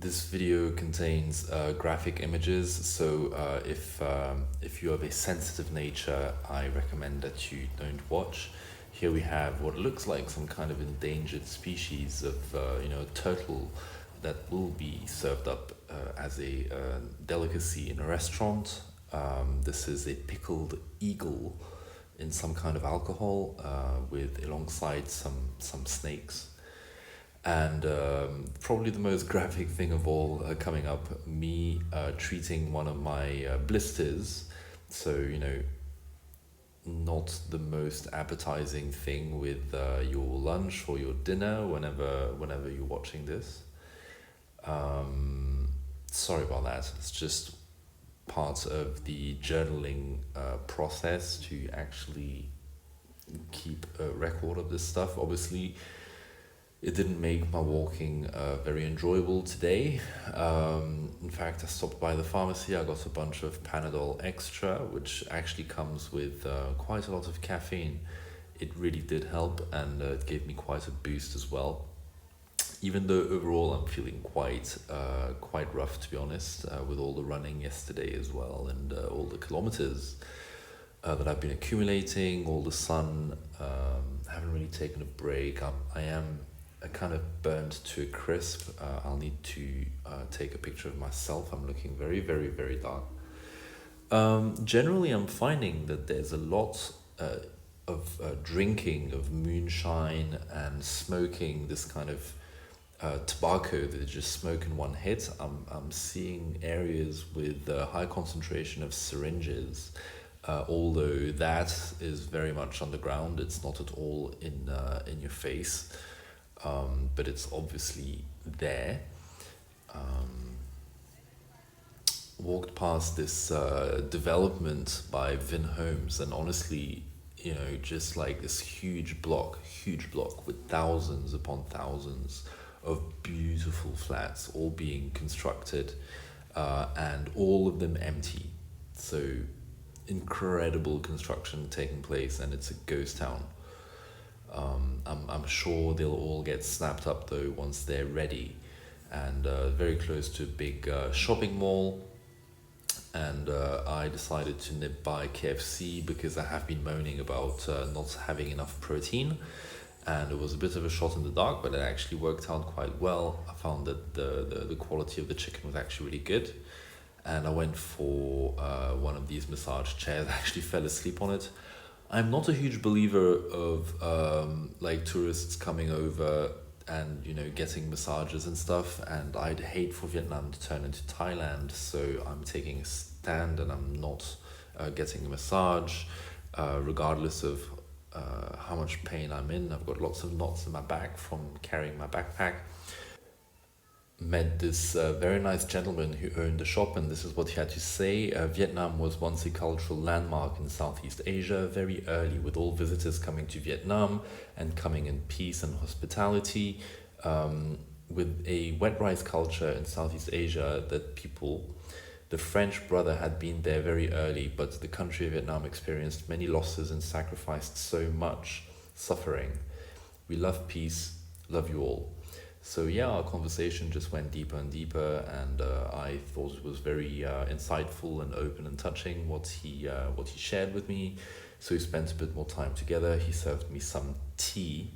This video contains graphic images, so if you have a sensitive nature, I recommend that you don't watch. Here we have what looks like some kind of endangered species of turtle that will be served up as a delicacy in a restaurant. This is a pickled eagle in some kind of alcohol with alongside some snakes. And probably the most graphic thing of all coming up, me treating one of my blisters. So, not the most appetizing thing with your lunch or your dinner whenever you're watching this. Sorry about that. It's just part of the journaling process to actually keep a record of this stuff. Obviously, it didn't make my walking very enjoyable today. In fact, I stopped by the pharmacy. I got a bunch of Panadol Extra, which actually comes with quite a lot of caffeine. It really did help, and it gave me quite a boost as well. Even though overall I'm feeling quite rough, to be honest, with all the running yesterday as well, and all the kilometers that I've been accumulating, all the sun. Haven't really taken a break. I am kind of burnt to a crisp. I'll need to take a picture of myself. I'm looking very, very, very dark. Generally, I'm finding that there's a lot of drinking of moonshine and smoking this kind of tobacco that you just smoke in one hit. I'm seeing areas with a high concentration of syringes, although that is very much underground. It's not at all in your face, but it's obviously there. Walked past this development by Vin Homes, and honestly, just like this huge block with thousands upon thousands of beautiful flats all being constructed, and all of them empty. So incredible construction taking place, and it's a ghost town. I'm sure they'll all get snapped up though once they're ready, and very close to a big shopping mall. And I decided to nip by KFC because I have been moaning about not having enough protein, and it was a bit of a shot in the dark, but it actually worked out quite well. I found that the quality of the chicken was actually really good, and I went for one of these massage chairs. I actually fell asleep on it. I'm not a huge believer of like tourists coming over and getting massages and stuff, and I'd hate for Vietnam to turn into Thailand, so I'm taking a stand and I'm not getting a massage, regardless of how much pain I'm in. I've got lots of knots in my back from carrying my backpack. Met this very nice gentleman who owned the shop, and this is what he had to say. Vietnam was once a cultural landmark in Southeast Asia, very early, with all visitors coming to Vietnam and coming in peace and hospitality. With a wet rice culture in Southeast Asia, the French brother had been there very early, but the country of Vietnam experienced many losses and sacrificed so much suffering. We love peace, love you all. So yeah, our conversation just went deeper and deeper, and I thought it was very insightful and open and touching what he shared with me. So we spent a bit more time together. He served me some tea,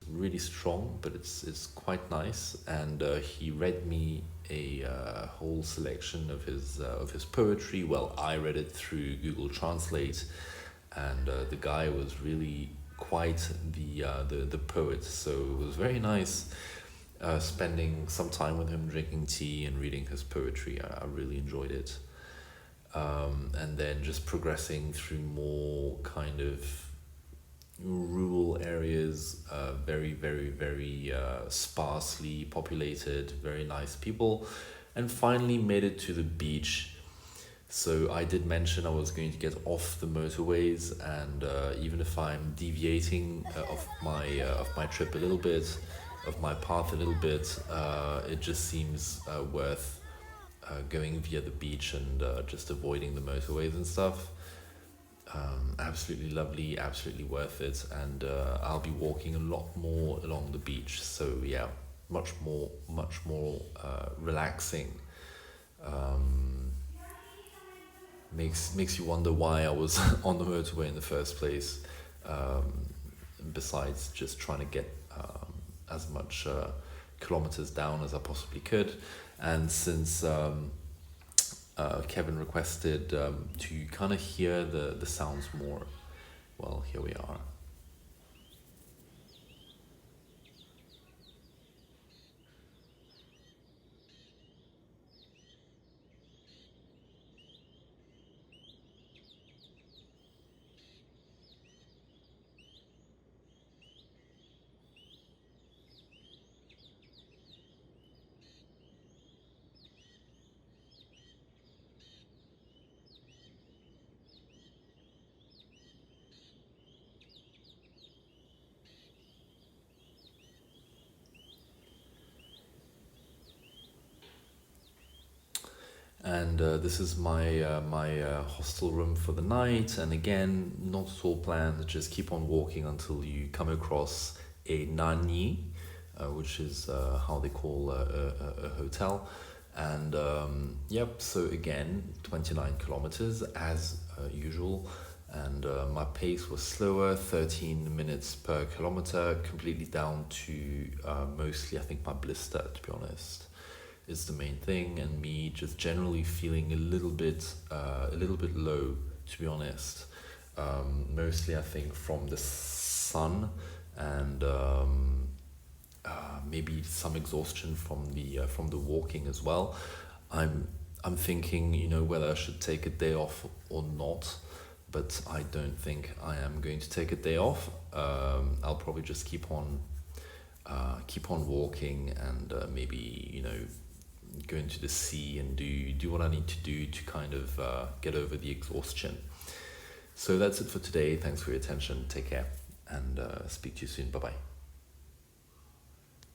really strong, but it's quite nice. And he read me a whole selection of his poetry. Well, I read it through Google Translate, and the guy was really quite the poet, so it was very nice spending some time with him, drinking tea and reading his poetry. I really enjoyed it, and then just progressing through more kind of rural areas, very, very, very sparsely populated, very nice people, and finally made it to the beach. So I did mention I was going to get off the motorways, and even if I'm deviating of my trip a little bit, of my path a little bit, it just seems worth going via the beach and just avoiding the motorways and stuff. Absolutely lovely, absolutely worth it, and I'll be walking a lot more along the beach. So yeah, much more relaxing. Um, makes you wonder why I was on the motorway in the first place. Um, Besides just trying to get as much kilometers down as I possibly could, and since Kevin requested to kind of hear the sounds more, well, here we are. And this is my hostel room for the night. And again, not at all planned. Just keep on walking until you come across a nani, which is how they call a hotel. And yep, so again, 29 kilometers as usual. And my pace was slower, 13 minutes per kilometer, completely down to mostly, I think, my blister, to be honest, is the main thing, and me just generally feeling a little bit low, to be honest. Mostly, I think, from the sun, and maybe some exhaustion from the walking as well. I'm thinking, whether I should take a day off or not, but I don't think I am going to take a day off. I'll probably just keep on walking, and maybe go into the sea and do what I need to do to kind of get over the exhaustion. So that's it for today. Thanks for your attention. Take care, and speak to you soon. Bye bye.